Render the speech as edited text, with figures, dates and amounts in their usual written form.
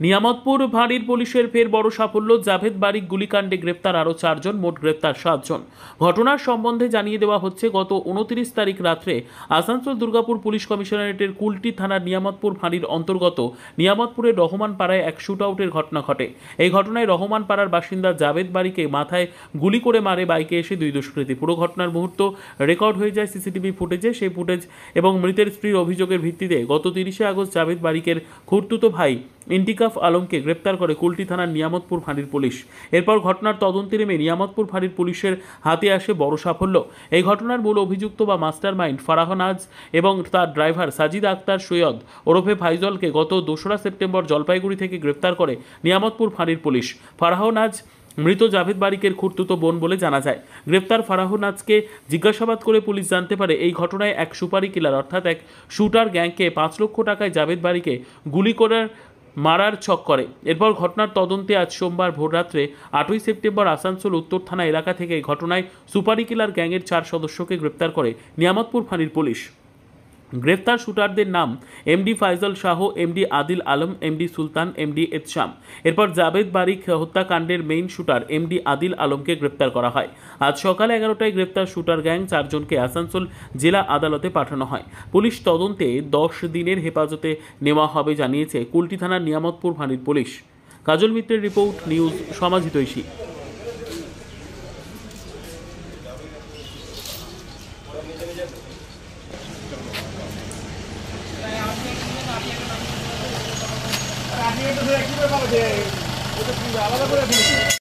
নিয়ামতপুর ফাঁড়ির পুলিশের ফের বড় সাফল্য। জাভেদ বারিক গুলিকাণ্ডে গ্রেপ্তার আরও 4 জন, মোট গ্রেপ্তার 7 জন। ঘটনার সম্বন্ধে জানিয়ে দেওয়া হচ্ছে, গত 29 তারিখ রাত্রে আসানসোল দুর্গাপুর পুলিশ কমিশনারেটের কুলটি থানার নিয়ামতপুর ফাঁড়ির অন্তর্গত নিয়ামতপুরের রহমান পাড়ায় এক শুট আউটের ঘটনা ঘটে। এই ঘটনায় রহমান পাড়ার বাসিন্দা জাভেদ বারিককে মাথায় গুলি করে মারে বাইকে এসে দুই দুষ্কৃতী। পুরো ঘটনার মুহূর্ত রেকর্ড হয়ে যায় সিসিটিভি ফুটেজে। সেই ফুটেজ এবং মৃতের স্ত্রীর অভিযোগের ভিত্তিতে গত 30শে আগস্ট জাভেদ বারিকের খুড়তুতো ভাই ইন্তিকাফ আলমকে গ্রেপ্তার করে কুলটি থানার নিয়ামতপুর ফাঁড়ির পুলিশ। এরপর ঘটনার তদন্তে নেমে নিয়ামতপুর ফাঁড়ির পুলিশের হাতে আসে বড় সাফল্য। এই ঘটনার মূল অভিযুক্ত বা মাস্টার মাইন্ড ফারাহ নাজ এবং তার ড্রাইভার সাজিদ আক্তার সৈয়দ ওরফে ফাইজলকে গত 2রা সেপ্টেম্বর জলপাইগুড়ি থেকে গ্রেপ্তার করে নিয়ামতপুর ফাঁড়ির পুলিশ। ফারাহ নাজ মৃত জাভেদ বারিকের খুড়তুতো বোন বলে জানা যায়। গ্রেপ্তার ফারাহ নাজকে জিজ্ঞাসাবাদ করে পুলিশ জানতে পারে, এই ঘটনায় এক সুপারি কিলার অর্থাৎ এক শুটার গ্যাংকে 5 লক্ষ টাকায় জাভেদ বারিকে গুলি করে মারার ছক করে। এরপর ঘটনার তদন্তে আজ সোমবার ভোররাত্রে 8ই সেপ্টেম্বর আসানসোল উত্তর থানা এলাকা থেকে এই ঘটনায় সুপারি কিলার গ্যাংয়ের 4 সদস্যকে গ্রেপ্তার করে নিয়ামতপুর ফাঁড়ির পুলিশ। গ্রেপ্তার শুটারদের নাম MD Faizal Shah, MD Adil Alam, MD Sultan, MD Ehtesham. এরপর জাভেদ বারিক হত্যাকাণ্ডের মেইন শুটার এমডি আদিল আলমকে গ্রেপ্তার করা হয়। আজ সকাল 11টায় গ্রেপ্তার শুটার গ্যাং 4 জনকে আসানসোল জেলা আদালতে পাঠানো হয়। পুলিশ তদন্তে 10 দিনের হেফাজতে নেওয়া হবে জানিয়েছে কুলটি থানার নিয়ামতপুর ফাঁড়ির পুলিশ। কাজল মিত্রের রিপোর্ট, নিউজ সমাজহিতৈষী। আপনি এটা কিভাবে পাবো যে ওটা আলাদা করে